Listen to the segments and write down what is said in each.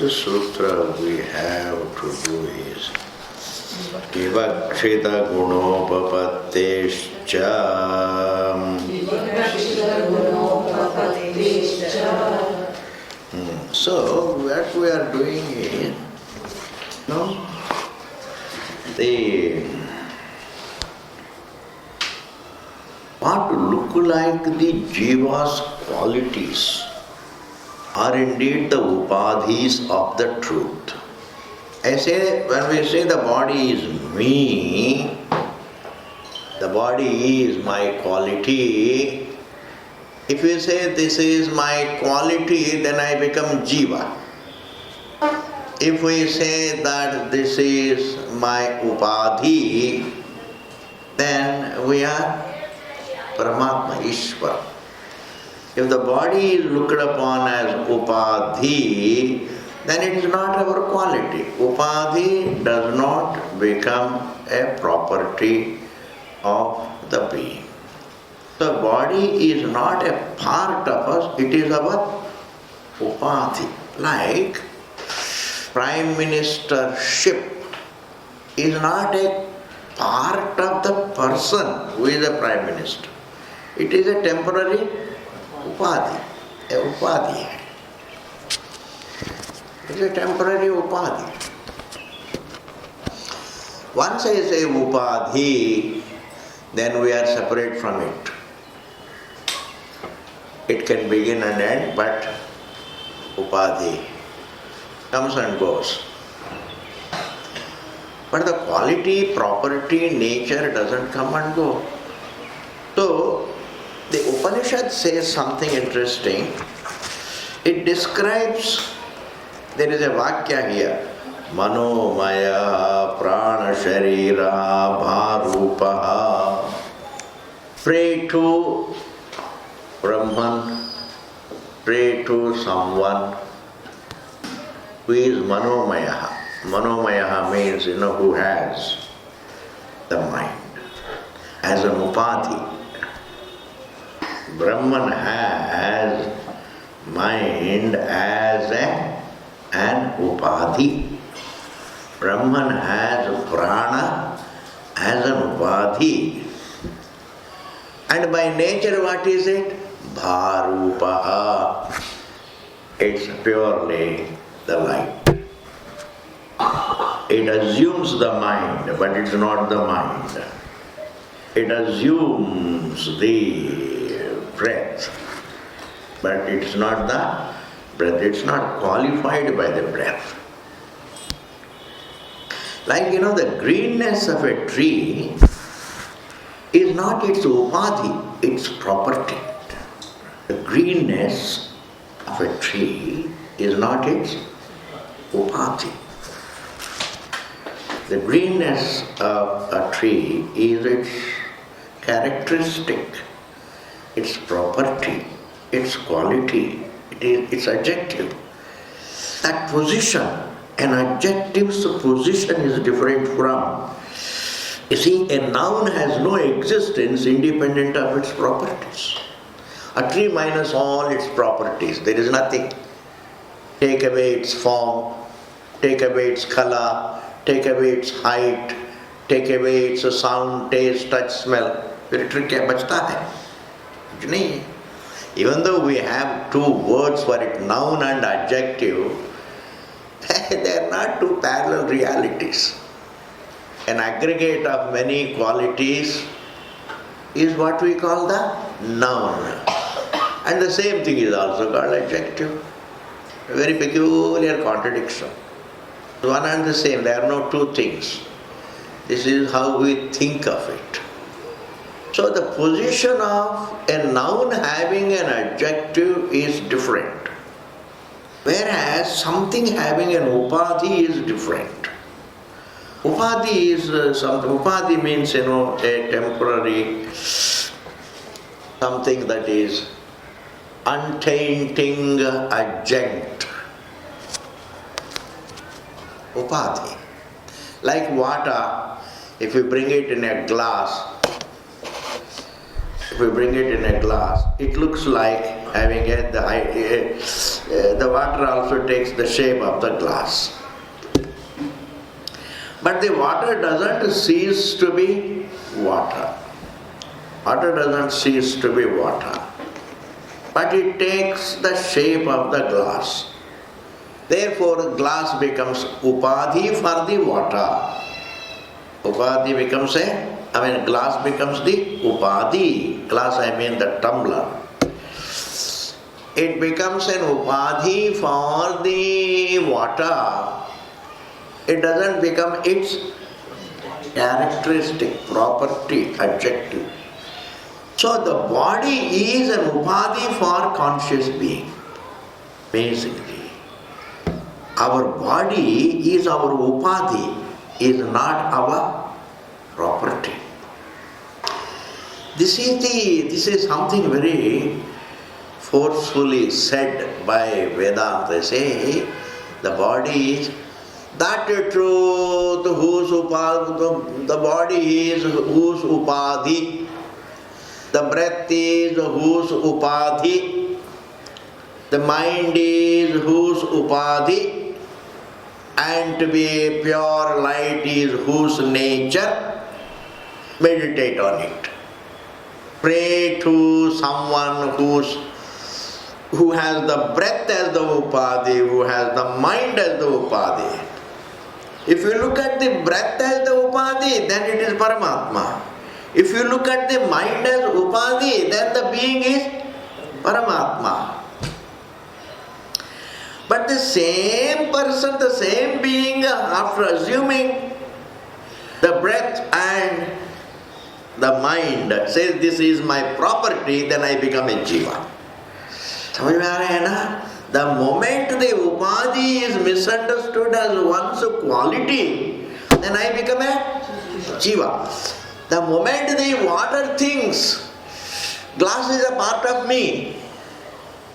next sutra we have to do is Vivakshita gunopapattescha. So what we are doing is, what look like the Jiva's qualities are indeed the Upadhis of the truth. I say, when we say the body is me, the body is my quality. If you say this is my quality, then I become Jiva. If we say that this is my Upadhi, then we are Paramatma, Ishwara. If the body is looked upon as Upadhi, then it is not our quality. Upadhi does not become a property of the being. The body is not a part of us, it is our Upadhi. Like Prime Ministership is not a part of the person who is a Prime Minister. It is a temporary Upadhi, a Upadhi. It is a temporary Upadhi. Once I say Upadhi, then we are separate from it. It can begin and end, but Upadhi comes and goes. But the quality, property, nature doesn't come and go. So, the Upanishad says something interesting. It describes, there is a Vakya here, Manomaya Prana Sharira Bharupaha. Pray to Brahman, pray to someone who is Manomaya. Manomaya means, who has the mind as an Upadhi. Brahman has mind as an Upadhi. Brahman has prana as an Upadhi. And by nature what is it? Bharupaha. It's purely the light. It assumes the mind, but it's not the mind. It assumes the breath, but it's not the breath. It's not qualified by the breath. Like, the greenness of a tree is not its Upadhi, its property. The greenness of a tree is not its Upadhi. The greenness of a tree is its characteristic, its property, its quality, its adjective. That position, an adjective's position is different from. You see, a noun has no existence independent of its properties. A tree minus all its properties, there is nothing. Take away its form, take away its color, take away its height, take away its sound, taste, touch, smell. Very tricky, bachta hai. Even though we have two words for it, noun and adjective, they are not two parallel realities. An aggregate of many qualities is what we call the noun. And the same thing is also called adjective. A very peculiar contradiction. One and the same, there are no two things. This is how we think of it. So the position of a noun having an adjective is different. Whereas something having an Upadhi is different. Upadhi is something, Upadhi means, a temporary, something that is untainting adjunct. Upadhi. Like water, if you bring it in a glass, it looks like having the water also takes the shape of the glass. But the water doesn't cease to be water. Water doesn't cease to be water. But it takes the shape of the glass. Therefore, glass becomes upadhi for the water. Upadhi becomes glass becomes the upadhi. Glass, I mean the tumbler. It becomes an upadhi for the water. It doesn't become its characteristic, property, adjective. So the body is an upadhi for conscious being. Basically, our body is our upadhi, is not our property. This is something very forcefully said by Vedanta. They say the body is that truth whose upadhi, the body is whose upadhi. The breath is whose upadhi, the mind is whose upadhi, and to be pure light is whose nature. Meditate on it. Pray to someone who has the breath as the upadhi, who has the mind as the upadhi. If you look at the breath as the upadhi, then it is Paramatma. If you look at the mind as upadhi, then the being is Paramatma. But the same person, the same being, after assuming the breath and the mind, says this is my property, then I become a Jiva. The moment the upadhi is misunderstood as one's quality, then I become a Jiva. The moment the water thinks glass is a part of me,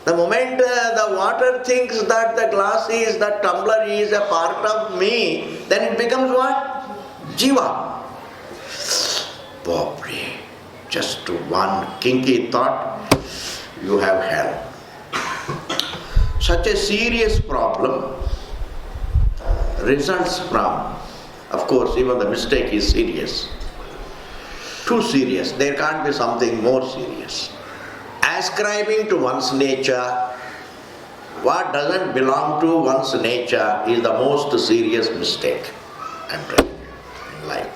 the moment the water thinks that the glass is, the tumbler is a part of me, then it becomes what? Jiva. Bobri, just one kinky thought, you have hell. Such a serious problem results from, of course, even the mistake is serious. Too serious. There can't be something more serious. Ascribing to one's nature what doesn't belong to one's nature is the most serious mistake, I'm telling you, in life.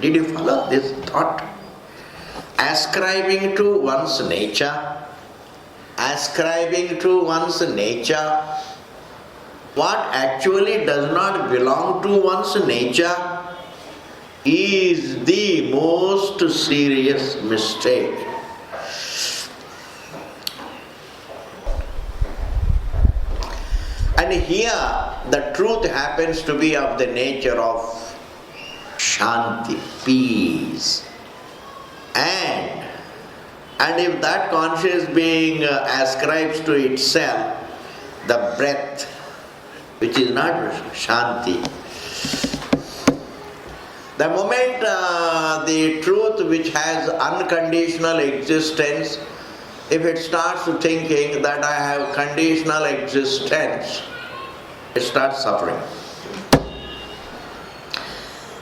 Did you follow this thought? Ascribing to one's nature, what actually does not belong to one's nature is the most serious mistake. And here the truth happens to be of the nature of shanti, peace. And if that conscious being ascribes to itself the breath, which is not shanti, the moment the truth which has unconditional existence, if it starts thinking that I have conditional existence, it starts suffering.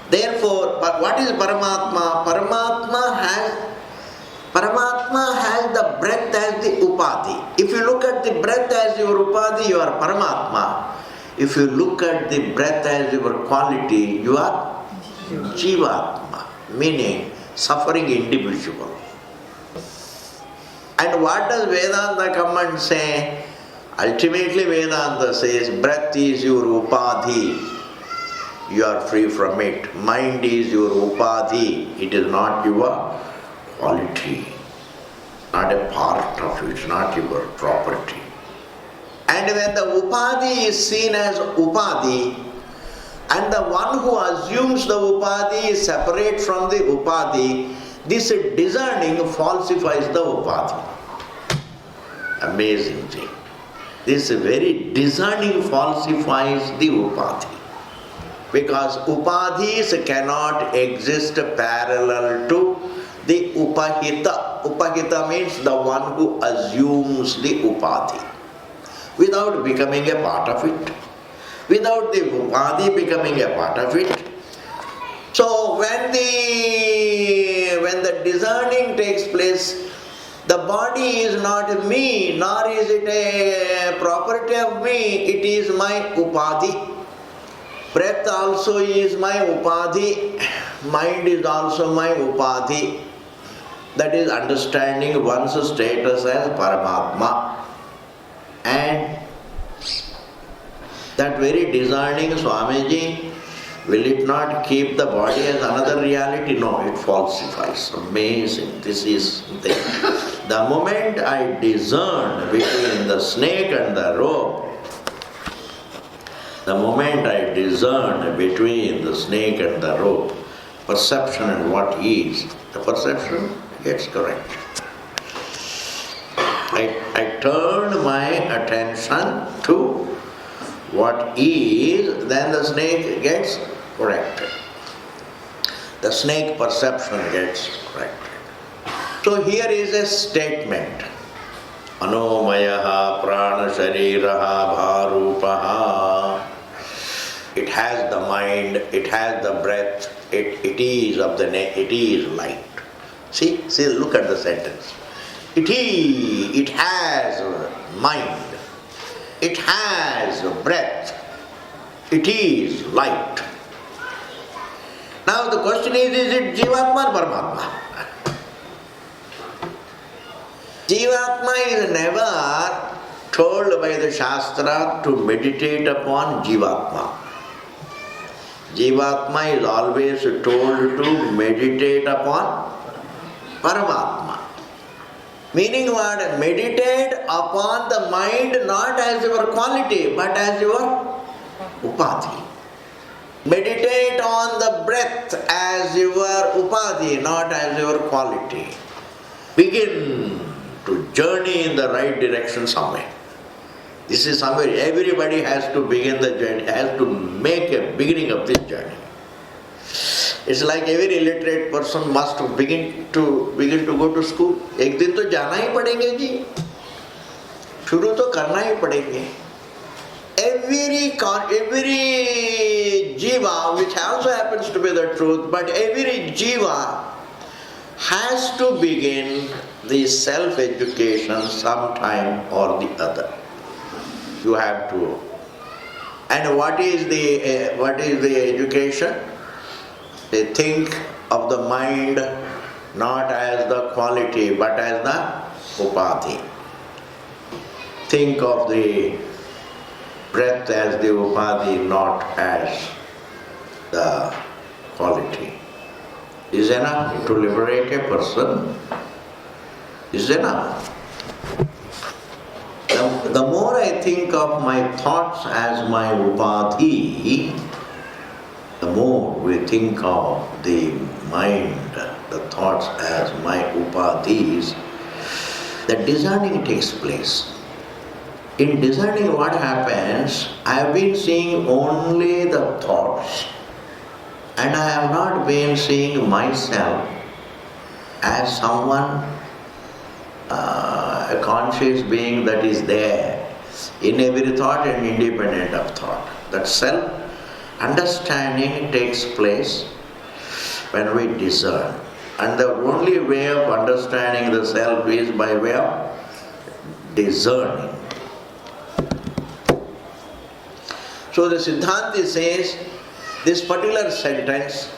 Therefore, but what is Paramatma? Paramatma has the breath as the upadhi. If you look at the breath as your upadhi, you are Paramatma. If you look at the breath as your quality, you are Jivatma, meaning suffering individual. And what does Vedanta come and say? Ultimately Vedanta says, breath is your upadhi, you are free from it. Mind is your upadhi, it is not your quality, not a part of it, it's not your property. And when the upadhi is seen as upadhi, and the one who assumes the upadhi is separate from the upadhi, this discerning falsifies the upadhi. Amazing thing. This very discerning falsifies the upadhi. Because upadhis cannot exist parallel to the upahita. Upahita means the one who assumes the upadhi without becoming a part of it, without the upadhi becoming a part of it. So when the discerning takes place, the body is not me, nor is it a property of me, it is my upadhi. Breath also is my upadhi, mind is also my upadhi. That is understanding one's status as Paramatma. And that very discerning Swamiji, will it not keep the body as another reality? No, it falsifies. Amazing. This is the moment I discern between the snake and the rope, the moment I discern between the snake and the rope, perception and what is, the perception gets correct. I turn my attention to what is, then the snake gets corrected. The snake perception gets corrected. So here is a statement. Anomayaha prana shariraha bharupaha. It has the mind, it has the breath, it is of the it is light. See, look at the sentence. It has mind, it has breath, it is light. Now the question is it Jivatma or Paramatma? Jivatma is never told by the Shastra to meditate upon Jivatma. Jivatma is always told to meditate upon Paramatma. Meaning what? Meditate upon the mind not as your quality but as your upadhi. Meditate on the breath as your upadhi, not as your quality. Begin to journey in the right direction somewhere. This is somewhere everybody has to begin the journey, has to make a beginning of this journey. It's like every illiterate person must begin to go to school. एक दिन तो जाना ही पड़ेंगे जी, शुरू तो करना ही पड़ेंगे. Every jiva, which also happens to be the truth, but every jiva has to begin the self-education sometime or the other. You have to. And what is the education? They think of the mind not as the quality but as the upadhi. Think of the breath as the upadhi, not as the quality. Is enough to liberate a person. Is enough. The more I think of my thoughts as my upadhi, the more we think of the mind, the thoughts as my upadhis, the discerning takes place. In discerning what happens, I have been seeing only the thoughts and I have not been seeing myself as someone, a conscious being that is there in every thought and independent of thought. That self-understanding takes place when we discern. And the only way of understanding the self is by way of discerning. So the Siddhanti says, this particular sentence,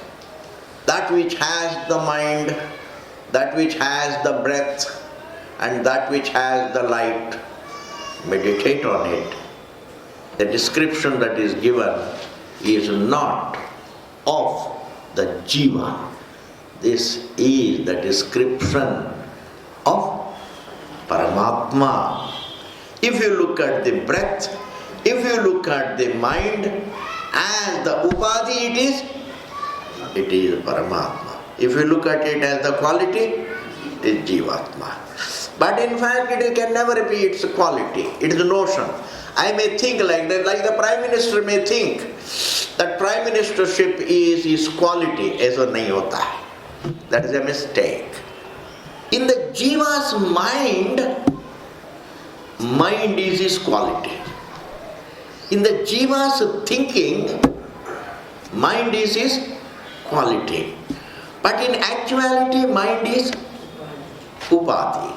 that which has the mind, that which has the breath, and that which has the light, meditate on it. The description that is given is not of the Jiva. This is the description of Paramatma. If you look at the breath, if you look at the mind, as the upadhi it is Paramatma. If you look at it as the quality, it is Jivatma. But in fact it can never be its quality, it is a notion. I may think like that, like the Prime Minister may think that Prime Ministership is his quality. ऐसा नहीं होता है. That is a mistake. In the Jiva's mind is his quality. In the Jiva's thinking, mind is his quality. But in actuality, mind is Upadhi.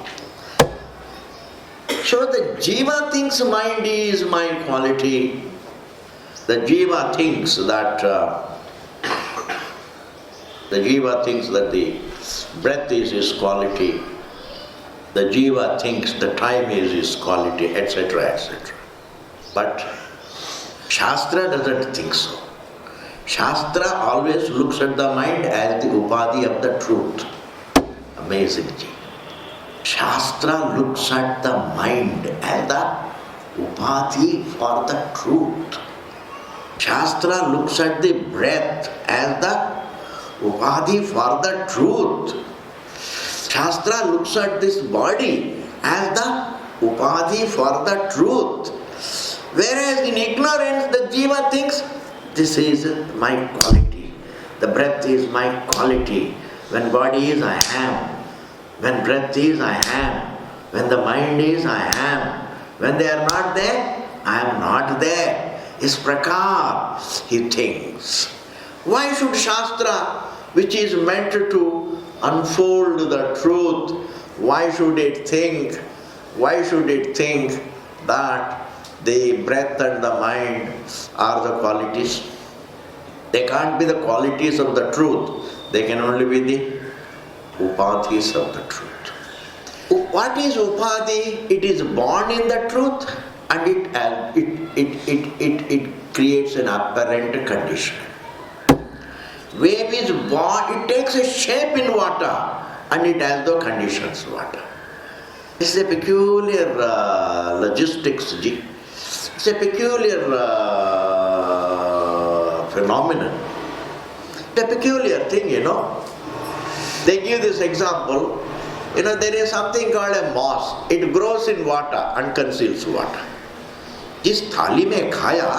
So the Jiva thinks mind is my quality. The Jiva thinks that the breath is his quality. The Jiva thinks the time is his quality, etc., etc. But Shastra doesn't think so. Shastra always looks at the mind as the Upadhi of the truth. Amazing Jiva. Shastra looks at the mind as the Upadhi for the truth. Shastra looks at the breath as the Upadhi for the truth. Shastra looks at this body as the Upadhi for the truth. Whereas in ignorance, the Jiva thinks, this is my quality. The breath is my quality. When body is, I am. When breath is, I am. When the mind is, I am. When they are not there, I am not there. Is prakar, he thinks. Why should Shastra, which is meant to unfold the truth, why should it think that the breath and the mind are the qualities? They can't be the qualities of the truth. They can only be the Upadhis of the truth. What is Upadhi? It is born in the truth and it creates an apparent condition. Wave is born, it takes a shape in water and it has the conditions water. This is a peculiar logistics. It's a peculiar phenomenon. The peculiar thing, They give this example. There is something called a moss. It grows in water and conceals water. जिस थाली में खाया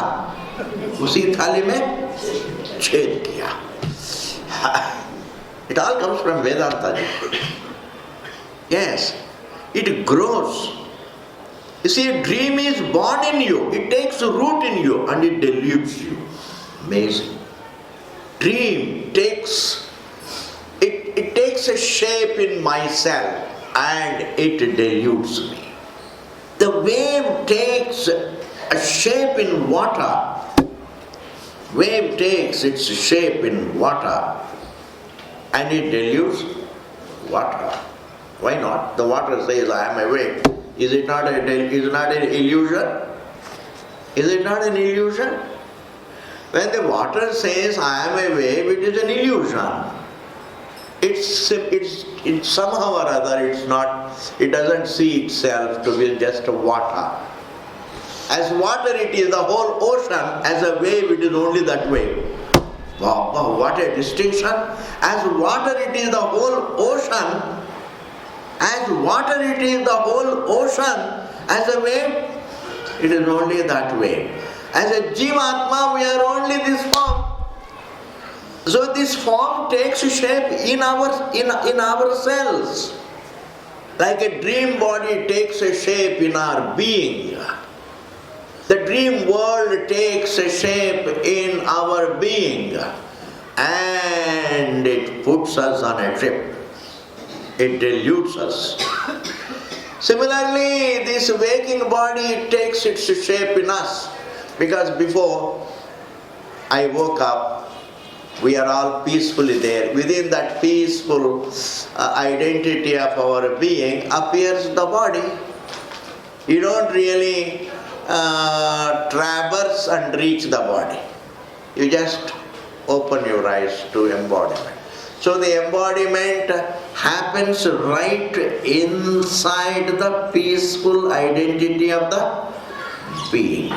उसी थाली में छेद किया. It all comes from Vedanta. Yes, it grows. You see, a dream is born in you. It takes root in you and it deludes you. Amazing. Dream takes a shape in myself and it deludes me. The wave takes a shape in water. Wave takes its shape in water and it deludes water. Why not? The water says, I am a wave. Is it not an illusion? Is it not an illusion? When the water says, I am a wave, it is an illusion. It's somehow or other, it doesn't see itself to be just water. As water, it is the whole ocean. As a wave, it is only that wave. Wow, what a distinction. As water, it is the whole ocean. As water, it is the whole ocean. As a wave, it is only that wave. As a Jivatma, we are only this form. So this form takes shape in ourselves. Like a dream body takes a shape in our being. The dream world takes a shape in our being and it puts us on a trip. It deludes us. Similarly, this waking body takes its shape in us because before I woke up, we are all peacefully there. Within that peaceful identity of our being appears the body. You don't really traverse and reach the body. You just open your eyes to embodiment. So the embodiment happens right inside the peaceful identity of the being.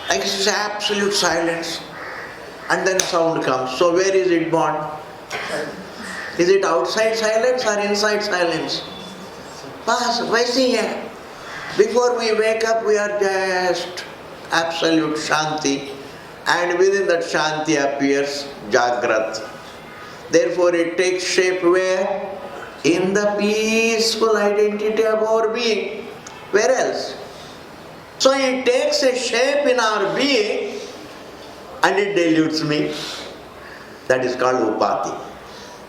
Like it's absolute silence and then sound comes. So where is it born? Is it outside silence or inside silence? Why see here? Before we wake up, we are just absolute shanti. and within that Shanti appears Jagrat. Therefore it takes shape where? In the peaceful identity of our being. Where else? So it takes a shape in our being and it dilutes me. That is called Upadhi.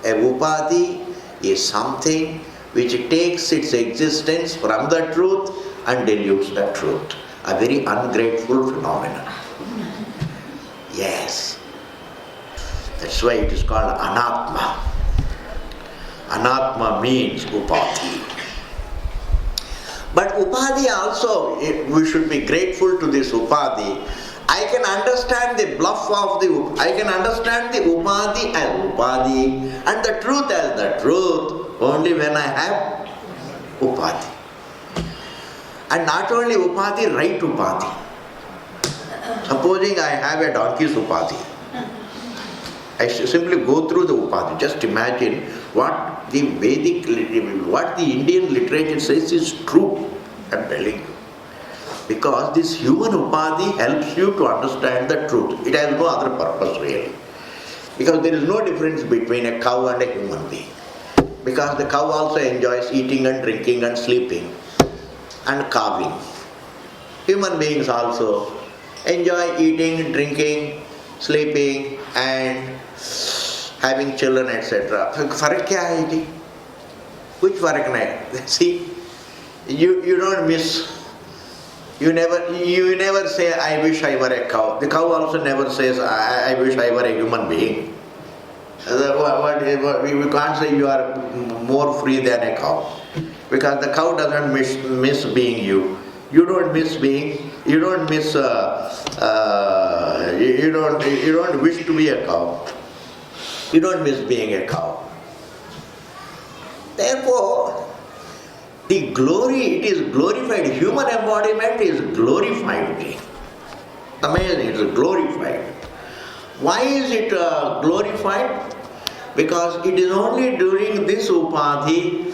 A Upadhi is something which takes its existence from the truth and dilutes the truth. A very ungrateful phenomenon. Yes. That's why it is called Anatma. Anatma means Upadhi. But Upadhi also, we should be grateful to this Upadhi. I can understand the bluff of I can understand the Upadhi as Upadhi and the truth as the truth only when I have Upadhi. And not only Upadhi, right Upadhi. Supposing I have a donkey's Upadhi, I simply go through the Upadhi. Just imagine what the Vedic, what the Indian literature says is true. I am telling you. Because this human Upadhi helps you to understand the truth. It has no other purpose really. Because there is no difference between a cow and a human being. Because the cow also enjoys eating and drinking and sleeping and carving. Human beings also enjoy eating, drinking, sleeping and having children, etc. Farak kya hai ji? Which farak nahi? See, you don't miss. You never say, I wish I were a cow. The cow also never says, I wish I were a human being. We can't say you are more free than a cow. Because the cow doesn't miss being you. You don't miss being, you don't miss, you don't wish to be a cow. You don't miss being a cow. Therefore, the glory, it is glorified. Human embodiment is glorified. Amazing, it is glorified. Why is it glorified? Because it is only during this Upadhi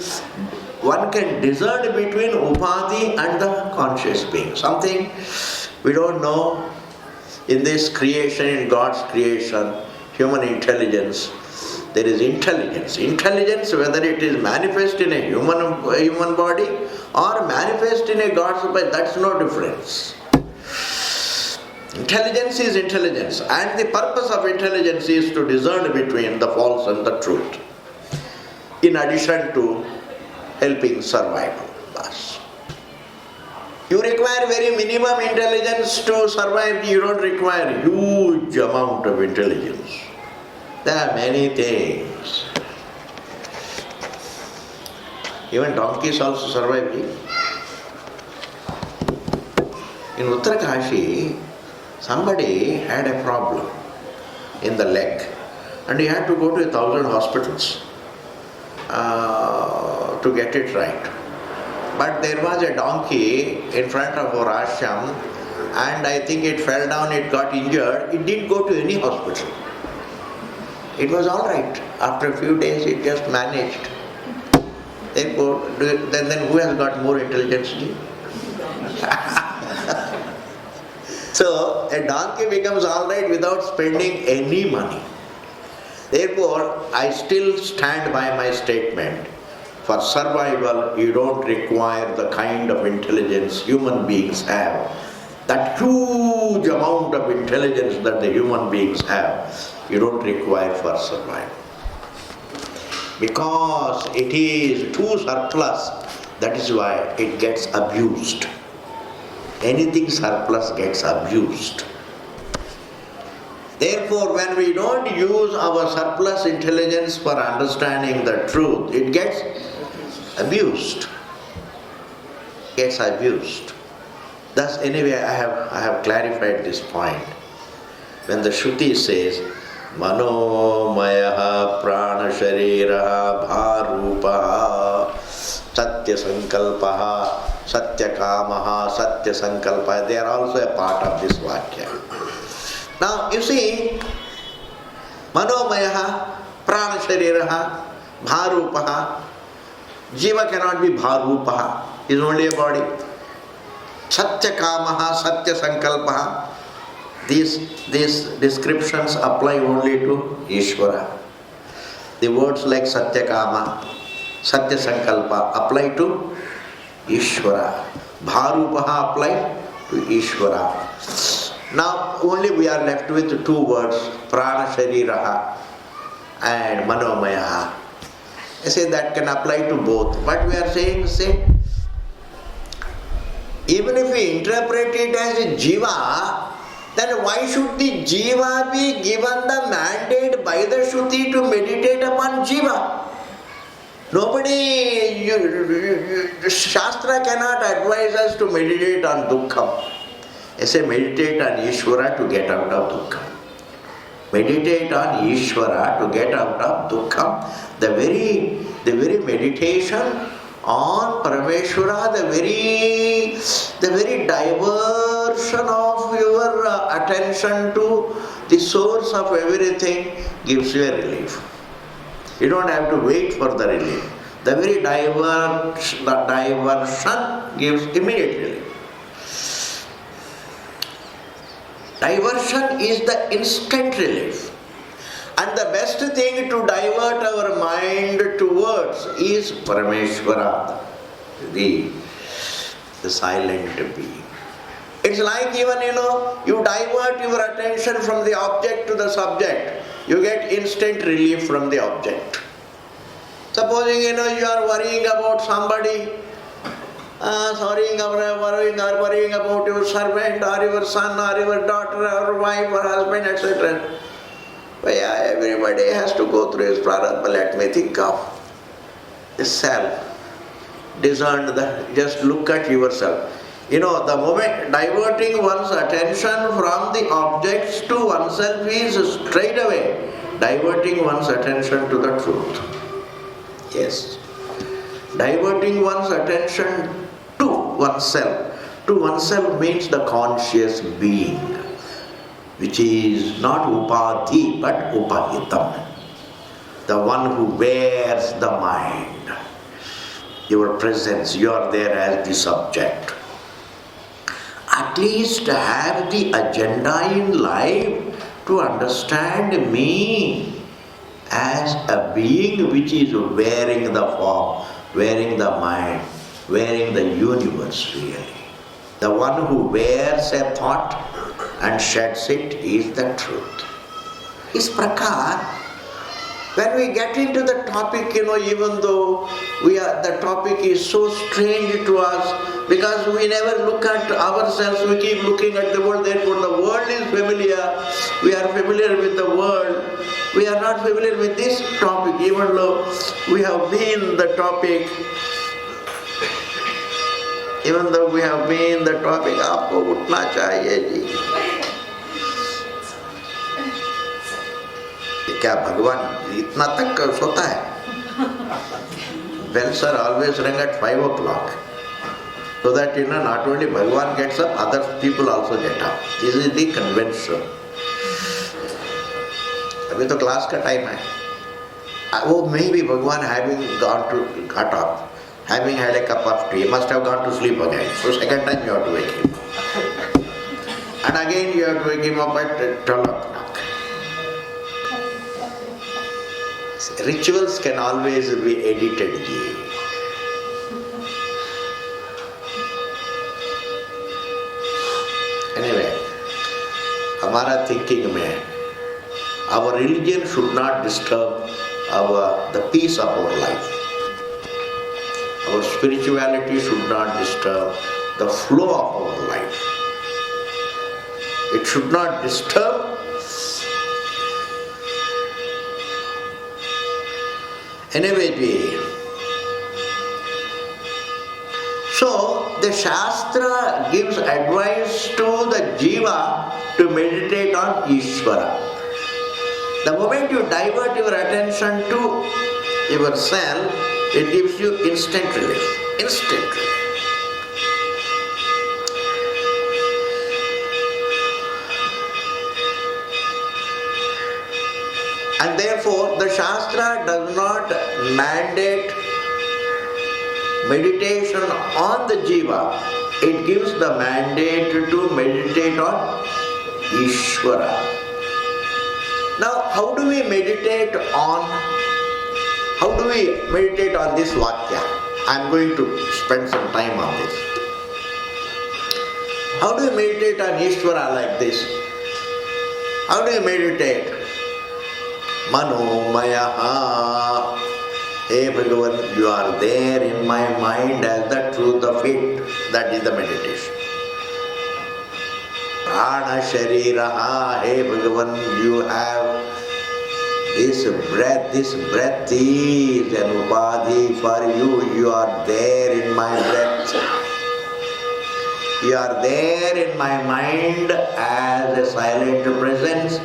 one can discern between Upadhi and the conscious being. Something we don't know in this creation, in God's creation, human intelligence. There is intelligence. Intelligence, whether it is manifest in a human body or manifest in a God's body, that's no difference. Intelligence is intelligence, and the purpose of intelligence is to discern between the false and the truth, in addition to helping survival. Thus, you require very minimum intelligence to survive. You don't require huge amount of intelligence. There are many things. Even donkeys also survive. In Uttarakashi, somebody had a problem in the leg and he had to go to 1,000 hospitals to get it right. But there was a donkey in front of our ashram and I think it fell down, it got injured. It didn't go to any hospital. It was all right. After a few days, it just managed. Then who has got more intelligence? So, a donkey becomes all right without spending any money. Therefore, I still stand by my statement. For survival, you don't require the kind of intelligence human beings have. That huge amount of intelligence that the human beings have, you don't require for survival. Because it is too surplus, that is why it gets abused. Anything surplus gets abused. Therefore, when we don't use our surplus intelligence for understanding the truth, it gets abused. Gets abused. Thus, anyway, I have clarified this point. When the Shruti says, Manomayaha prana shariraha bharupaha satya sankalpaha satya kamaha satya sankalpaha, they are also a part of this vakya. Now, you see, Manomayaha prana shariraha bharupaha, Jiva cannot be bharupaha, he is only a body. Satya kamaha, satya sankalpaha. These descriptions apply only to Ishwara. The words like Satyakama, Satya Sankalpa apply to Ishwara. Bharupaha apply to Ishwara. Now only we are left with two words, Prana Shariraha and Manomayaha. I say that can apply to both. But we are saying, even if we interpret it as Jiva, then why should the Jiva be given the mandate by the Shruti to meditate upon Jiva? Nobody, Shastra cannot advise us to meditate on Dukkham. I say meditate on Ishwara to get out of Dukkham. Meditate on Ishwara to get out of Dukkham. The very meditation on Parameshwara, the very diversion of your attention to the source of everything gives you a relief. You don't have to wait for the relief. The very diversion gives immediate relief. Diversion is the instant relief. And the best thing to divert our mind towards is Parameshwara, the silent being. It's like even, you divert your attention from the object to the subject, you get instant relief from the object. Supposing, you are worrying about somebody, worrying about your servant or your son or your daughter or wife or husband, etc. Well, yeah, everybody has to go through his prarabdha. Let me think of the self. Discern just look at yourself. The moment diverting one's attention from the objects to oneself is straight away diverting one's attention to the truth. Yes. Diverting one's attention to oneself. To oneself means the conscious being, which is not Upadhi but Upahitam, the one who wears the mind. Your presence, you are there as the subject. At least have the agenda in life to understand me as a being which is wearing the form, wearing the mind, wearing the universe really. The one who wears a thought and sheds it is the truth. Is prakar. When we get into the topic, even though the topic is so strange to us, because we never look at ourselves, we keep looking at the world, therefore the world is familiar, we are familiar with the world, we are not familiar with this topic, even though we have been the topic, आपको उठना चाहिए जी. क्या भगवान इतना तक सोता है? Bells are always rung at 5 o'clock. So that not only Bhagavan gets up, other people also get up. This is the convention. अभी तो क्लास का टाइम है. Oh, maybe Bhagavan got up, having had a cup of tea, must have gone to sleep again. So second time you have to wake him. And again you have to wake him up at 12 o'clock. Rituals can always be edited. Anyway, हमारा thinking में, our religion should not disturb the peace of our life. Our spirituality should not disturb the flow of our life. It should not disturb. Anyway, so the Shastra gives advice to the Jiva to meditate on Ishwara. The moment you divert your attention to yourself, it gives you instant relief. Instant relief. And therefore, the Shastra does not mandate meditation on the Jiva. It gives the mandate to meditate on Ishwara. Now, how do we meditate on this Vakya? I am going to spend some time on this. How do you meditate on Ishwara like this? How do you meditate? Manomayaha. Hey Bhagavan, you are there in my mind as the truth of it. That is the meditation. Prana Shariraha. Hey Bhagavan, you have this breath is an Upadhi for you. You are there in my breath. You are there in my mind as a silent presence.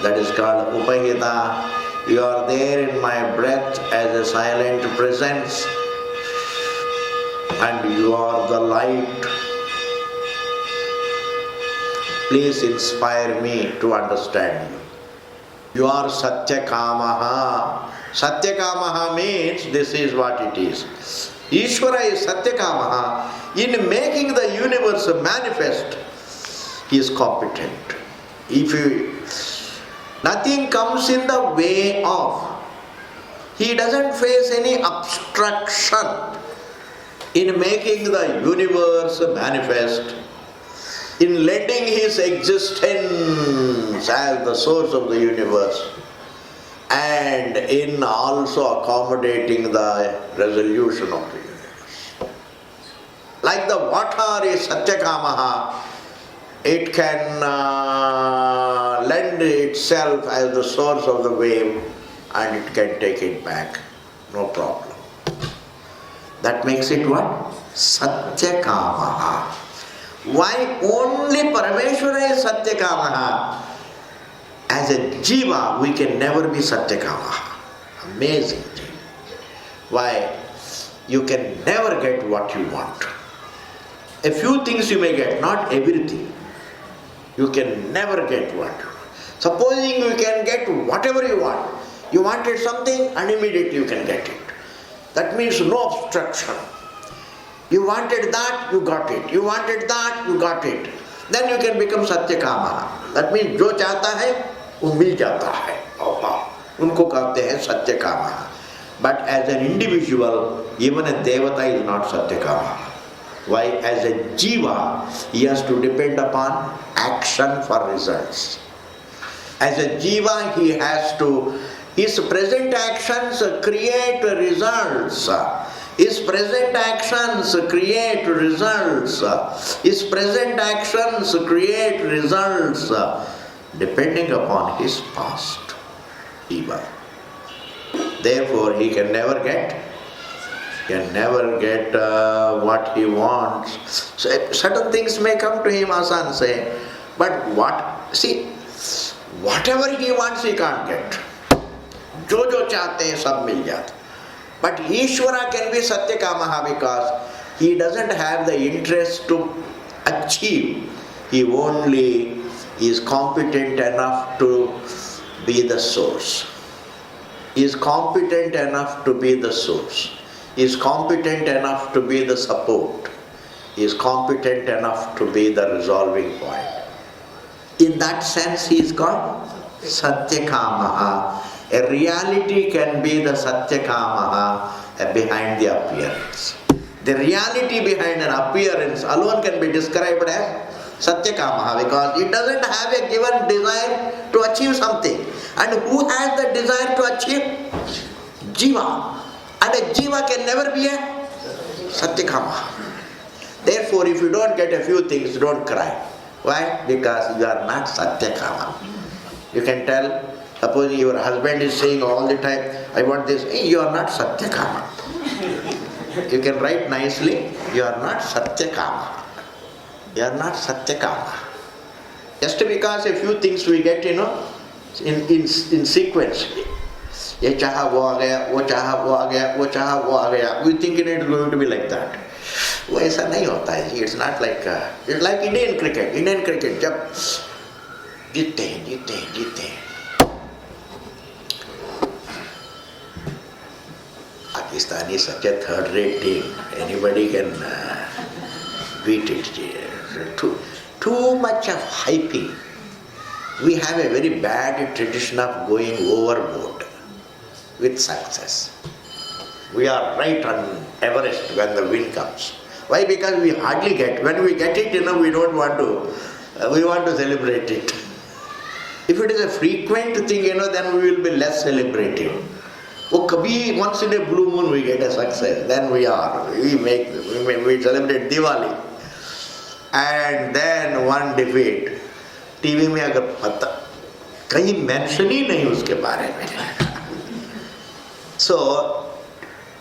That is called Upahita. You are there in my breath as a silent presence. And you are the light. Please inspire me to understand you. You are Satyakamaha. Satyakamaha means this is what it is. Ishwara is Satyakamaha. In making the universe manifest, he is competent. Nothing comes in the way of, he doesn't face any obstruction in making the universe manifest, in lending his existence as the source of the universe, and in also accommodating the resolution of the universe. Like the water is Satyakamaha, it can lend itself as the source of the wave and it can take it back, no problem. That makes it what? Satyakamaha. Why only Parameshwara is Satyakamaha? As a Jiva, we can never be Satyakamaha. Amazing thing. Why? You can never get what you want. A few things you may get, not everything. You can never get what you want. Supposing you can get whatever you want. You wanted something and immediately you can get it. That means no obstruction. You wanted that, you got it. You wanted that, you got it. Then you can become Satyakamaha. That means जो चाहता है वो मिल जाता है. उनको कहते हैं Satyakamaha. But as an individual, even a Devata is not Satyakamaha. Why? As a Jiva, he has to depend upon action for results. As a Jiva, he has to, his present actions create results. His present actions create results. His present actions create results depending upon his past. Jiva. Therefore, he can never get what he wants. So, certain things may come to him, Asan say, but whatever he wants he can't get. जो चाहते हैं सब मिल जाता. But Ishwara can be Satyakamaha because he doesn't have the interest to achieve. He only is competent enough to be the source. He is competent enough to be the source. He is competent enough to be the support. He is competent enough to be the resolving point. In that sense, he is called Satyakamaha. A reality can be the Satyakamaha behind the appearance. The reality behind an appearance alone can be described as Satyakamaha because it doesn't have a given desire to achieve something. And who has the desire to achieve? Jiva. And a Jiva can never be a Satyakamaha. Therefore, if you don't get a few things, don't cry. Why? Because you are not Satyakamaha. You can tell, suppose your husband is saying all the time, I want this, hey, you are not Satyakamaha. You can write nicely, you are not Satyakamaha. You are not Satyakamaha. Just because a few things we get, in sequence. ये चाहा वो आ गया, वो चाहा वो आ गया, वो चाहा वो आ गया. We think it is going to be like that. वो ऐसा नहीं होता है. It's not like it's like Indian cricket. Indian cricket जब जीतते हैं. Pakistan is such a third-rate team. Anybody can beat it. Too much of hyping. We have a very bad tradition of going overboard with success. We are right on Everest when the wind comes. Why? Because we hardly get. When we get it, we don't want to, we want to celebrate it. If it is a frequent thing, then we will be less celebrative. Oh, kabhi, once in a blue moon we get a success, then we celebrate Diwali. And then one defeat. TV में अगर पता कहीं mention ही नहीं उसके बारे में. So,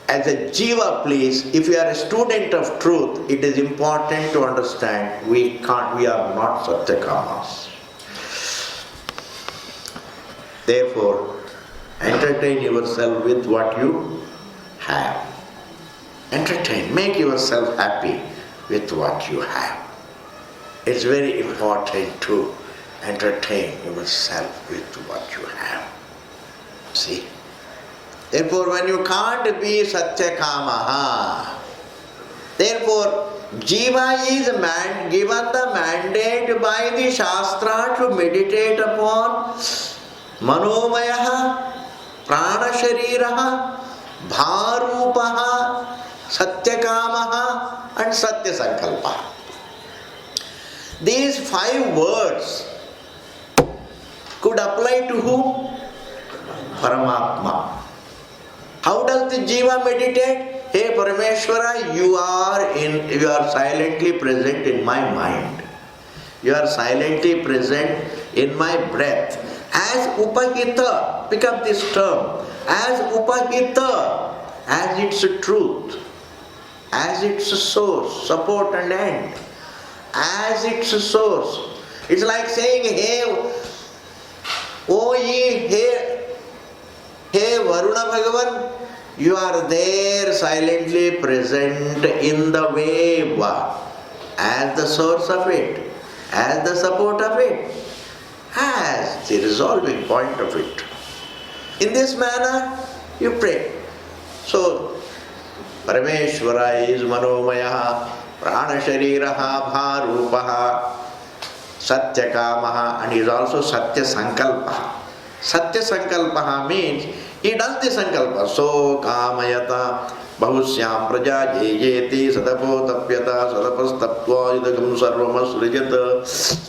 as a Jiva, please, if you are a student of truth, it is important to understand we are not Satyakamas. Therefore, entertain yourself with what you have. Entertain, make yourself happy with what you have. It's very important to entertain yourself with what you have. See? Therefore, when you can't be Satyakamaha, therefore, Jiva is given the mandate by the Shastra to meditate upon Manomayaha, Prana Shariraha, Bharupaha, Satyakamaha and Satyasankalpaha. These 5 words could apply to whom? Paramatma. How does the Jiva meditate? Hey Parameshwara, you are silently present in my mind. You are silently present in my breath. As Upahita, pick up this term, as Upahita, as its truth, as its source, support and end, as its source. It's like saying, hey, oh ye, hey Varuna Bhagavan, you are there silently present in the wave as the source of it, as the support of it, as the resolving point of it. In this manner, you pray. So, Parameshwara is Manomaya, Prana Shariraha, Bharupaha, Satyakamaha, and he is also Satya Sankalpaha. Satya Sankalpaha means he does the Sankalpa. So Kamayata Bahusyam Praja Jayeti Sadapo Tapyata Sadapastapva Idagam Sarvamasrijata.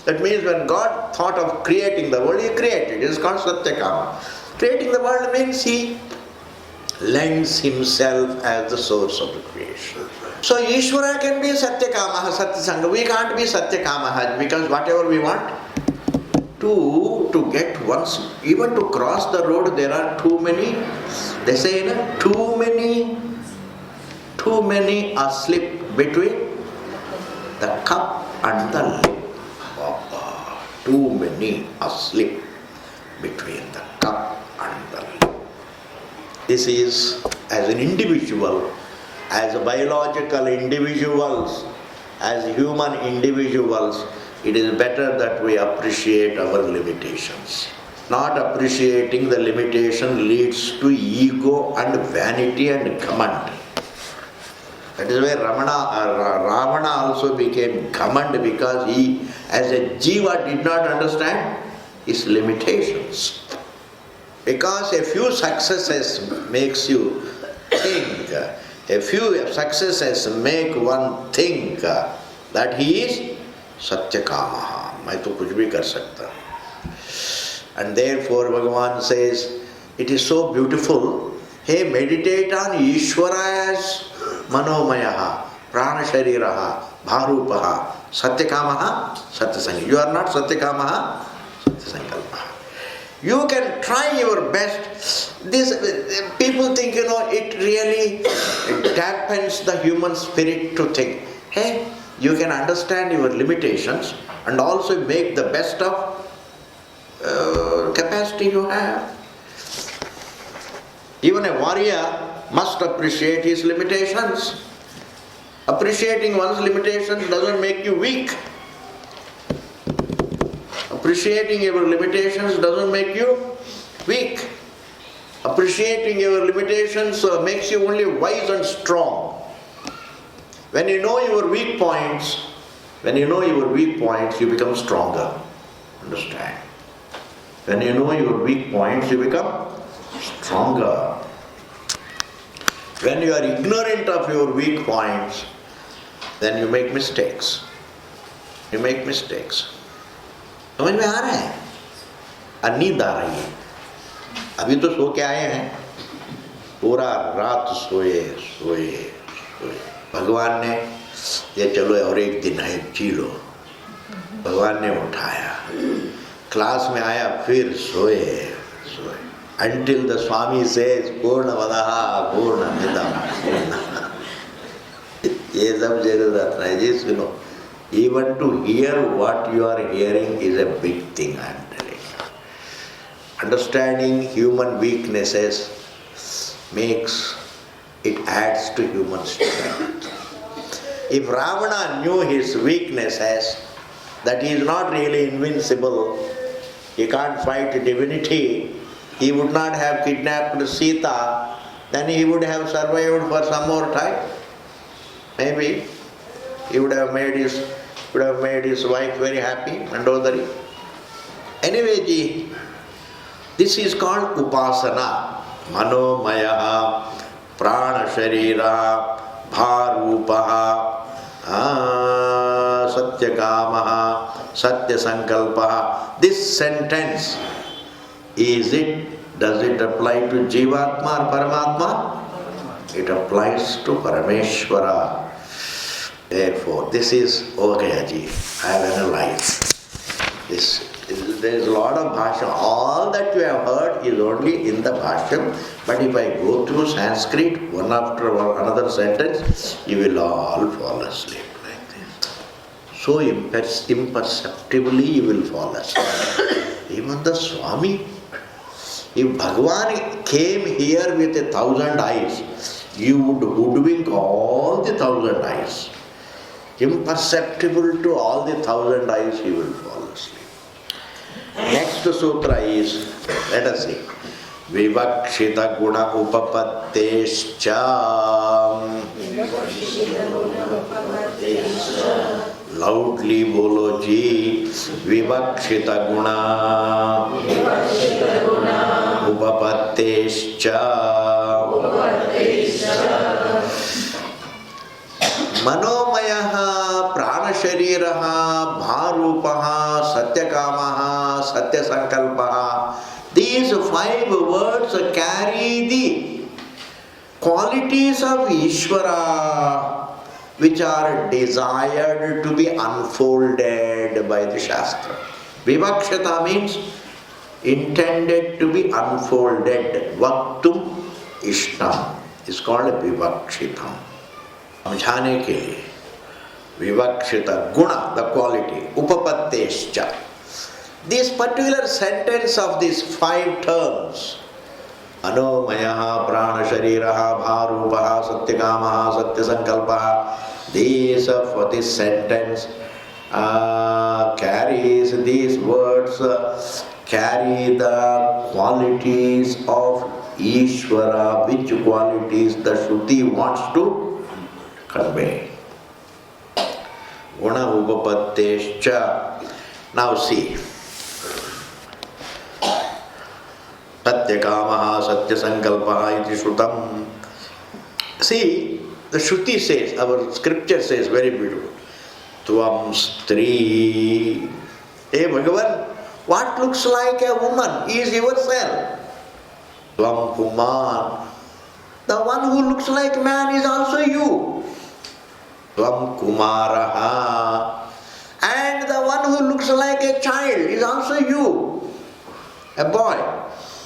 That means when God thought of creating the world, he created. It is called Satyakama. Creating the world means he lends himself as the source of the creation. So Ishwara can be Satyakamaha, Satyasanga. We can't be Satyakamaha because whatever we want to get once, even to cross the road, there are too many, they say, too many are slip between the cup and the lip. Too many are slip between the cup and the lip. This is, as an individual, as biological individuals, as human individuals, it is better that we appreciate our limitations. Not appreciating the limitation leads to ego and vanity and command. That is why Ravana also became command, because he, as a Jiva, did not understand his limitations. Because a few successes makes you think, a few successes make one think that he is Satyakamaha. मैं तो कुछ भी कर सकता. And therefore Bhagavan says, it is so beautiful. Hey, meditate on Ishwara as Manomayaha, Prana Shariraha, Bharupaha, Satyakamaha, Satyasanga. You are not Satyakamaha, Satyasankalpaha. You can try your best. This people think, it really dampens the human spirit to think. Hey, you can understand your limitations and also make the best of capacity you have. Even a warrior must appreciate his limitations. Appreciating one's limitations doesn't make you weak. Appreciating your limitations doesn't make you weak. Appreciating your limitations makes you only wise and strong. When you know your weak points, you become stronger. Understand? When you know your weak points, you become stronger. When you are ignorant of your weak points, then you make mistakes. You make mistakes. समझ में आ रहा है? और नींद आ रही है. अभी तो सो के आए हैं, पूरा रात सोए सोए सोए. भगवान ने ये चलो और एक दिन है जी लो. भगवान ने उठाया, क्लास में आया, फिर सोए सोए. Until the Swami says पूर्णमदः पूर्णमिदं. ये सब जरूरत नहीं जी. सुनो, even to hear what you are hearing is a big thing. I am telling you. Understanding human weaknesses adds to human strength. If Ravana knew his weaknesses, that he is not really invincible, he can't fight divinity, he would not have kidnapped Sita, then he would have survived for some more time. Maybe he would have made his wife very happy, Mandodari. Anyway, ji, this is called upasana. Manomaya, prana sharira, bharupaha, satyakamaha, satyasankalpaha. This sentence, does it apply to Jivatma or Paramatma? It applies to Parameshwara. Therefore, this is Okayaji. I have analyzed this. There is a lot of bhasha. All that you have heard is only in the bhasha. But if I go through Sanskrit, one after another sentence, you will all fall asleep like this. So imperceptibly you will fall asleep. Even the Swami, if Bhagavan came here with 1,000 eyes, you would hoodwink all the 1,000 eyes. Imperceptible to all the 1,000 eyes, he will fall asleep. Next sutra is, let us see, Vivakshita guna upapattescha. Loudly bolo ji. Vivakshita guna upapattescha. Manomayaha, pranashariraha, bharupaha, satyakamaha, satyasankalpaha. These 5 words carry the qualities of Ishwara, which are desired to be unfolded by the Shastra. Vivakshita means intended to be unfolded. Vaktum ishtam is called Vivakshitam. समझाने के लिए विवक्षित गुण, the quality, upapattescha. This particular sentence of these 5 terms, Anomaya, Prana Shariraha, Bharupaha, Satyakamaha, Satyasankalpaha, this sentence carries, these words carry the qualities of Ishwara, which qualities the Shruti wants to convey. Guna upapattescha. Now see. Satyakamaha, Satyasankalpaha iti shrutam. See, the Shruti says, our scripture says very beautiful. Tvam stri. Hey Bhagavan, what looks like a woman is yourself. Tvam puman. The one who looks like man is also you. Tvam kumaraha. And the one who looks like a child is also you, a boy.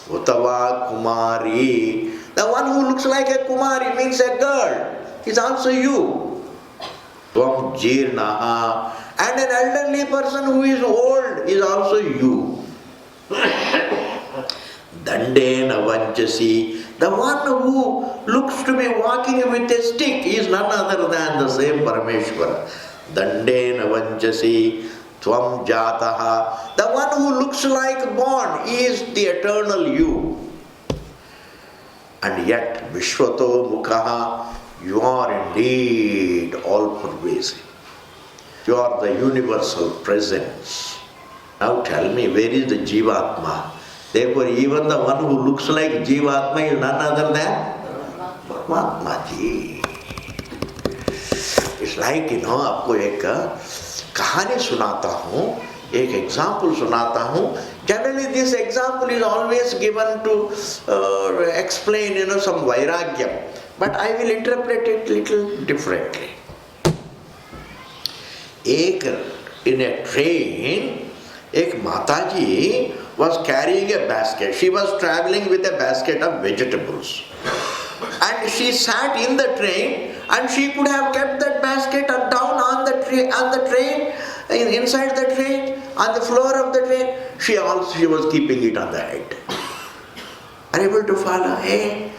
Uttava kumari. The one who looks like a kumari means a girl is also you. Tvam jirnaha. And an elderly person who is old is also you. Dandena vanchasi. The one who looks to be walking with a stick is none other than the same Parameshwara. Dandena vanchasi tvam jataha. The one who looks like born is the eternal you. And yet Vishwato Mukhaha, you are indeed all pervasive. You are the universal presence. Now tell me, where is the Jivatma? Therefore, even the one who looks like Jivatma is none other than Brahmatma ji. It's like, आपको एक कहानी सुनाता हूँ, एक example सुनाता हूँ. Generally, this example is always given to explain, some vairagyam. But I will interpret it little differently. In a train, एक Mataji was carrying a basket. She was traveling with a basket of vegetables. And she sat in the train, and she could have kept that basket down on the train, inside the train, on the floor of the train. She was keeping it on the head. Are you able to follow? Hey,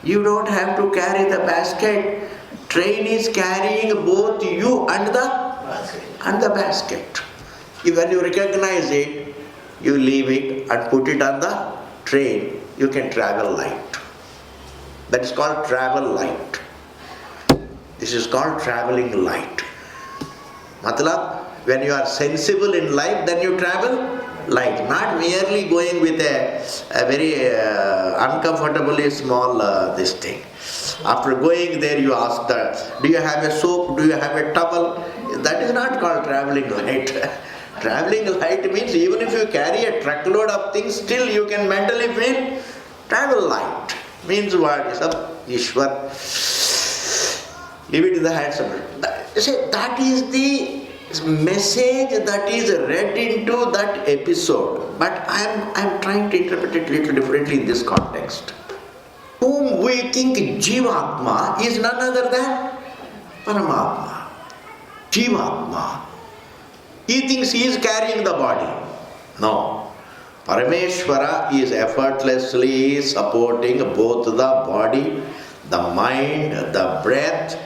you don't have to carry the basket. Train is carrying both you and the basket. When you recognize it, you leave it and put it on the train. You can travel light. That is called travel light. This is called traveling light. Matlab, when you are sensible in life, then you travel light. Not merely going with a very uncomfortably small this thing. After going there, you ask do you have a soap? Do you have a towel? That is not called traveling light. Traveling light means even if you carry a truckload of things, still you can mentally feel travel light. Means what? It's a Ishwara. Leave it in the hands of it. That is the message that is read into that episode. But I am trying to interpret it a little differently in this context. Whom we think Jivatma is none other than Paramatma. Jivatma. He thinks he is carrying the body. No. Parameshwara is effortlessly supporting both the body, the mind, the breath,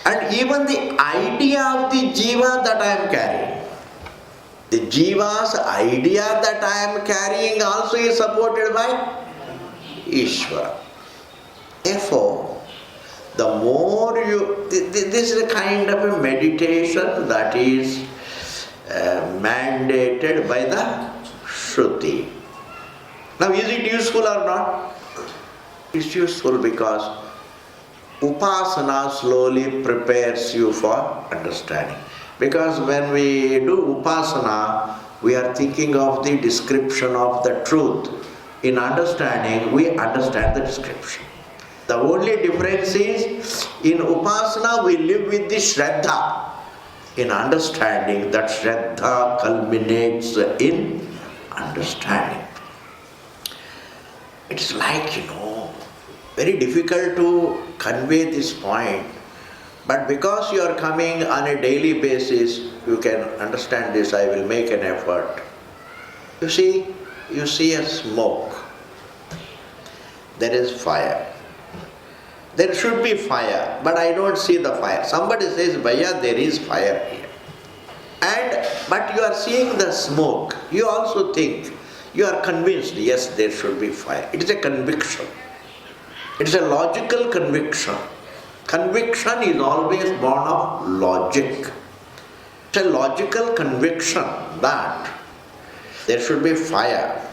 and even the idea of the Jiva that I am carrying. The Jiva's idea that I am carrying also is supported by Ishwara. Therefore, the more this is a kind of a meditation that is mandated by the Shruti. Now, is it useful or not? It's useful because Upasana slowly prepares you for understanding. Because when we do Upasana, we are thinking of the description of the truth. In understanding, we understand the description. The only difference is, in Upasana we live with the Shraddha. In understanding, that Shraddha culminates in understanding. It's like, very difficult to convey this point, but because you are coming on a daily basis, you can understand this. I will make an effort. You see a smoke. There is fire. There should be fire, but I don't see the fire. Somebody says, Bhaiya, there is fire here. But you are seeing the smoke. You also think, you are convinced, yes, there should be fire. It is a conviction. It is a logical conviction. Conviction is always born of logic. It's a logical conviction that there should be fire.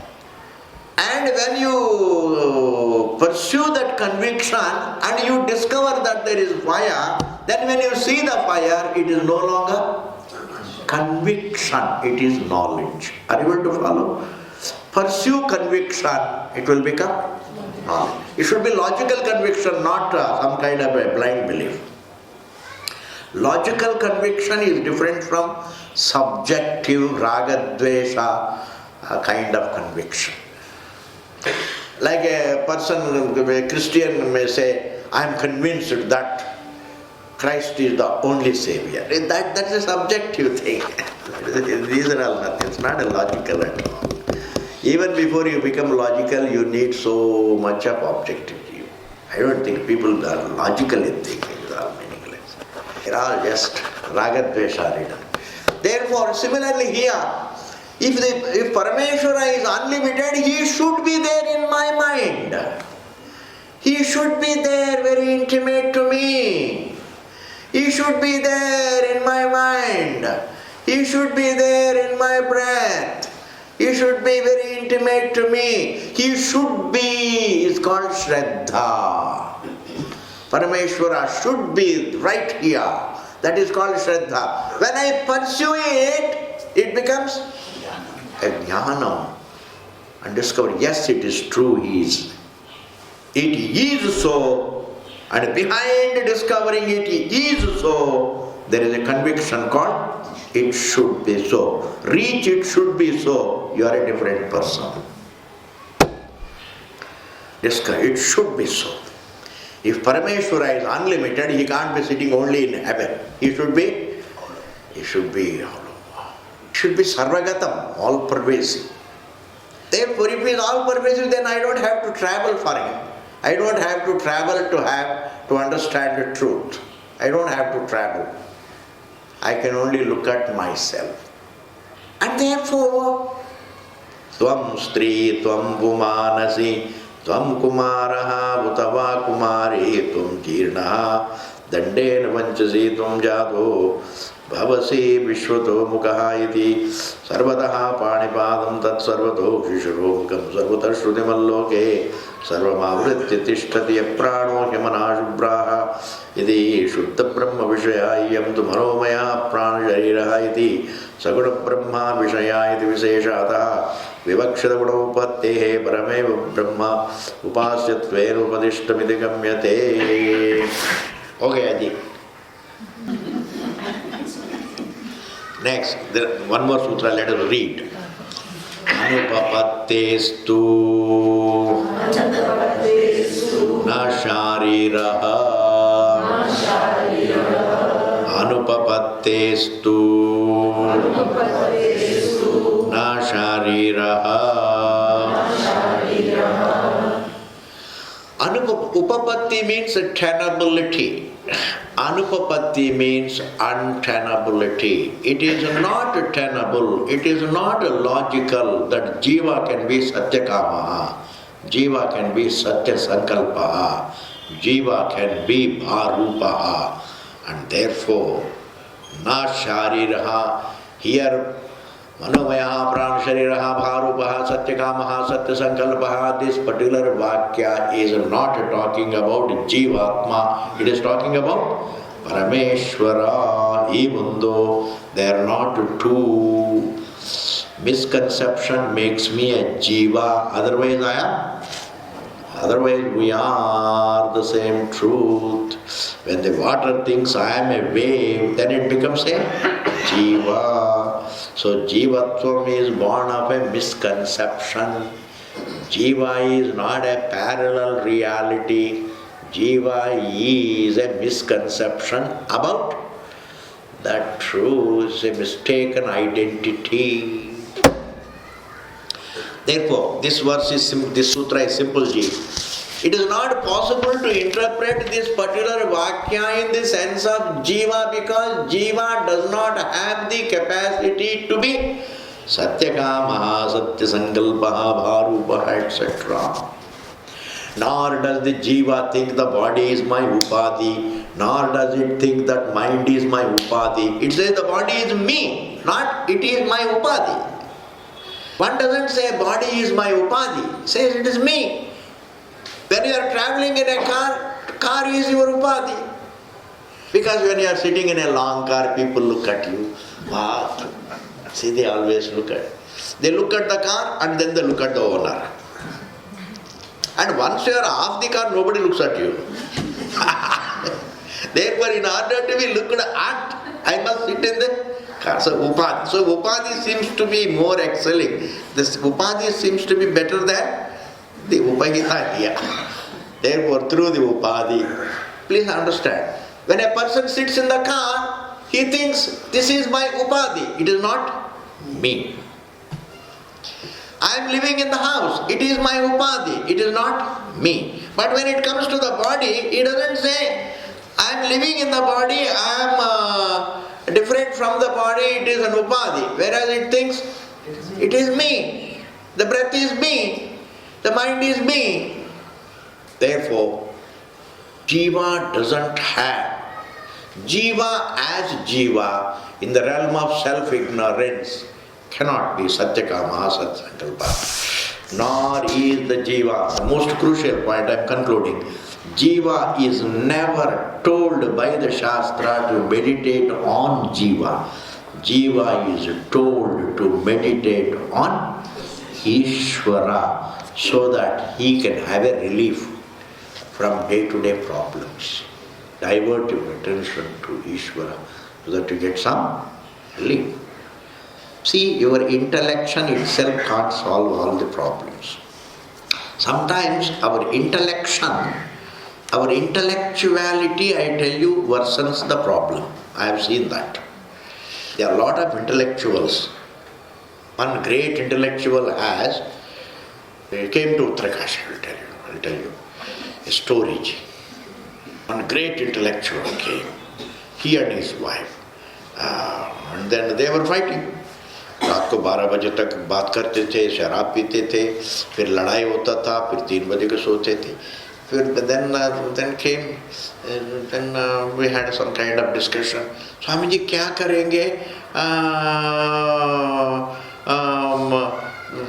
And when you pursue that conviction and you discover that there is fire, then when you see the fire, it is no longer conviction, it is knowledge. Are you able to follow? Pursue conviction, it will become knowledge. It should be logical conviction, not some kind of a blind belief. Logical conviction is different from subjective raga dvesha kind of conviction. Like a person, a Christian may say, I am convinced that Christ is the only Savior. That's a subjective thing. These are all nothing. It's not a logical at all. Even before you become logical, you need so much of objective view. I don't think people are logically thinking. They are meaningless. They're all just raga-dvesha ridden. Therefore, similarly here, if Parameshwara is unlimited, he should be there in my mind. He should be there, very intimate to me. He should be there in my mind. He should be there in my breath. He should be very intimate to me. He should be, is called Shraddha. Parameshwara should be right here. That is called Shraddha. When I pursue it, it becomes a jnana. And discover, yes, it is true, He is. It is so. And behind discovering it is so, there is a conviction called it should be so. Reach it should be so, you are a different person. Discover it should be so. If Parameshwara is unlimited, He can't be sitting only in heaven. He should be Sarvagatam, all pervasive. Therefore, if He is all pervasive, then I don't have to travel for Him. I don't have to travel to understand the truth. I don't have to travel. I can only look at myself. And therefore, Tvam Stri, Tvam Pumanasi, Tvam Kumaraha, Bhutava Kumari, Tvam Jirnaha, Dandena Vanchasi, Tvam Jado, Bhavasi Vishwato Mukha iti, Sarvataha Panipadam Tat Sarvato Shishuro Mukam Sarvata Shrudimalloke, Sarvamavritya Tishtati Prano Himana Shubraha iti, Shuddha Brahma Vishaya Yam Tumaromaya Prana Shariraha iti, Saguna Brahma Vishaya iti Visheshataha, Vivakshata Guna Parameva Brahma Upasyatven Upadishtamiti Gamyate. Okay, Aji. Next, one more sutra, let us read. Anupapatestu na shariraha. Anupapatestu na shariraha. Upapatti means tenability. Anupapatti means untenability. It is not tenable, it is not logical that Jiva can be Satyakamaha, Jiva can be Satya Sankalpaha, Jiva can be Bharupaha, and therefore, Na Shariraha, here Manomaya Pran Shariraha Bharupaha Satyakamaha Satya Sankalpaha, this particular Vakya is not talking about Jivatma, it is talking about Parameshwara, even though they are not two. Misconception makes me a Jiva, otherwise we are the same truth. When the water thinks I am a wave, then it becomes a Jiva. So Jivatvam is born of a misconception. Jiva is not a parallel reality. Jiva is a misconception about the truth, a mistaken identity. Therefore, this sutra is simple, Ji. It is not possible to interpret this particular Vakya in the sense of Jiva, because Jiva does not have the capacity to be Satyakamaha, Satya Sankalpaha, Bharupaha, etc. Nor does the Jiva think the body is my Upadhi, nor does it think that mind is my Upadhi. It says the body is me, not it is my Upadhi. One doesn't say body is my Upadhi, it says it is me. When you are traveling in a car is your Upadhi. Because when you are sitting in a long car, people look at you. Wow. See, they always look at. They look at the car and then they look at the owner. And once you are off the car, nobody looks at you. Therefore, in order to be looked at, I must sit in the car. So Upadhi seems to be more excelling. This Upadhi seems to be better than the Upahita here. Therefore, through the Upadhi, please understand, when a person sits in the car, he thinks, this is my Upadhi, it is not me. I am living in the house, it is my Upadhi, it is not me. But when it comes to the body, he doesn't say, I am living in the body, I am different from the body, it is an Upadhi. Whereas it thinks, it is me, the breath is me, the mind is me. Therefore, Jiva doesn't have. Jiva as Jiva, in the realm of self-ignorance, cannot be Satyakama, Satsankalpa. Nor is the Jiva, the most crucial point I am concluding. Jiva is never told by the Shastra to meditate on Jiva. Jiva is told to meditate on Ishwara so that he can have a relief from day-to-day problems. Divert your attention to Ishwara so that you get some relief. See, your intellection itself can't solve all the problems. Sometimes our intellection, our intellectuality, I tell you, worsens the problem. I have seen that. There are a lot of intellectuals. One great intellectual came to Uttarakhand, I will tell you a story. One great intellectual came, he and his wife, and then they were fighting. रात को 12 बजे तक बात करते थे, शराब पीते थे, फिर लड़ाई होता था, फिर 3 बजे को सोते थे. फिर then we had some kind of discussion. Swami ji क्या करेंगे?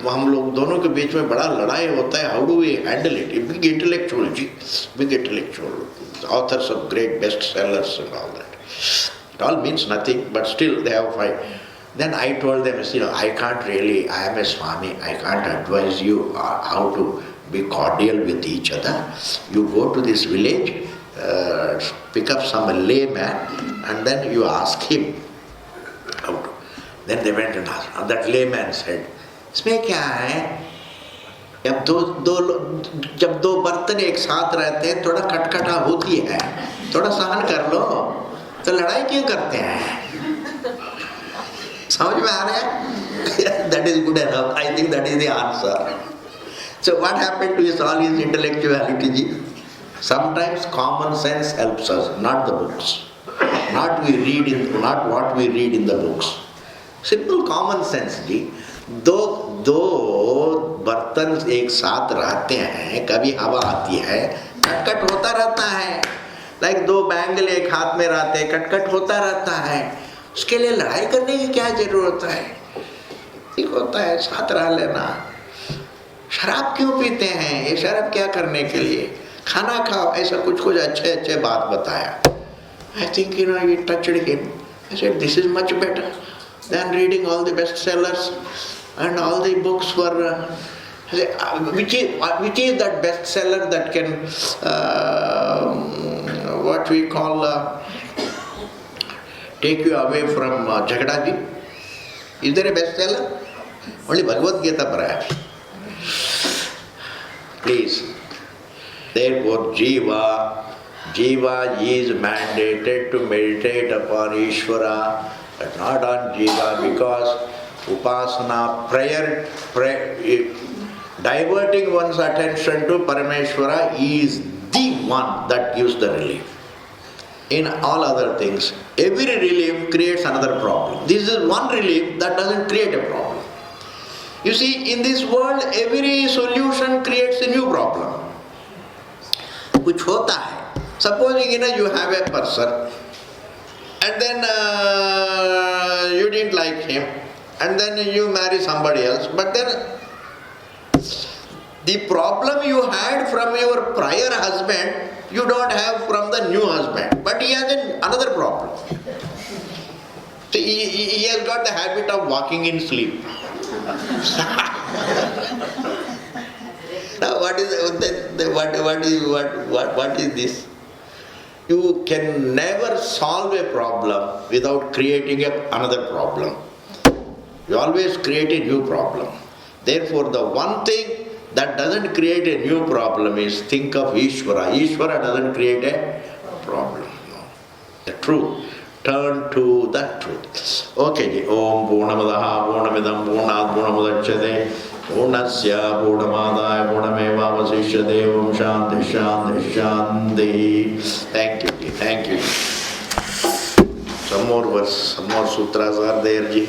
हम लोग दोनों के बीच में बड़ा लड़ाई होता है. How do we handle it? Big intellectual, big intellectual, authors of great bestsellers and all that. It all means nothing, but still they have a fight. Then I told them, I can't really, I am a Swami, I can't advise you how to be cordial with each other. You go to this village, pick up some layman, and then you ask him how to. Then they went and asked. And that layman said, इसमें क्या है? जब दो बर्तन एक साथ रहते हैं, थोड़ा खटखटा होती है, थोड़ा सहन कर लो, तो लड़ाई क्यों करते हैं? समझ में आ रहा है? That is good enough. I think that is the answer. So what happened to his all his intellectuality? Sometimes common sense helps us, not the books, not what we read in the books. Simple common sense जी. दो बर्तन एक साथ रहते हैं, कभी हवा आती है, कटकट होता रहता है. लाइक 2 बैंगल एक हाथ में रहते हैं, कटकट होता रहता है. उसके लिए लड़ाई करने की क्या जरूरत है? ठीक होता है, साथ रह लेना. शराब क्यों पीते हैं? ये शराब क्या करने के लिए? खाना खाओ. ऐसा कुछ अच्छे बात बताया. I think it touched him. I said, this is much better than reading all the bestsellers and all the books for which is that bestseller that can what we call take you away from Jagadaji? Is there a bestseller? Only Bhagavad Gita perhaps. Please. Therefore Jiva is mandated to meditate upon Ishwara, but not on Jiva, because Upasana, prayer, diverting one's attention to Parameshwara is the one that gives the relief. In all other things, every relief creates another problem. This is one relief that doesn't create a problem. You see, in this world, every solution creates a new problem. Kuch hota hai. Supposing you have a person, and then you didn't like him, and then you marry somebody else, but then the problem you had from your prior husband, you don't have from the new husband, but he has another problem. So he has got the habit of walking in sleep. Now what is this? You can never solve a problem without creating another problem. You always create a new problem. Therefore, the one thing that doesn't create a new problem is think of Ishwara. Ishwara doesn't create a problem. No. The truth. Turn to the truth. Okay. Om Purnamadaha Purnamidam Purnat Purnamudachyate Purnasya Purnamadaya Purnamevavasishyate. Om Shanti Shanti Shanti. Thank you. Thank you. Some more verse, some more sutras are there, ji.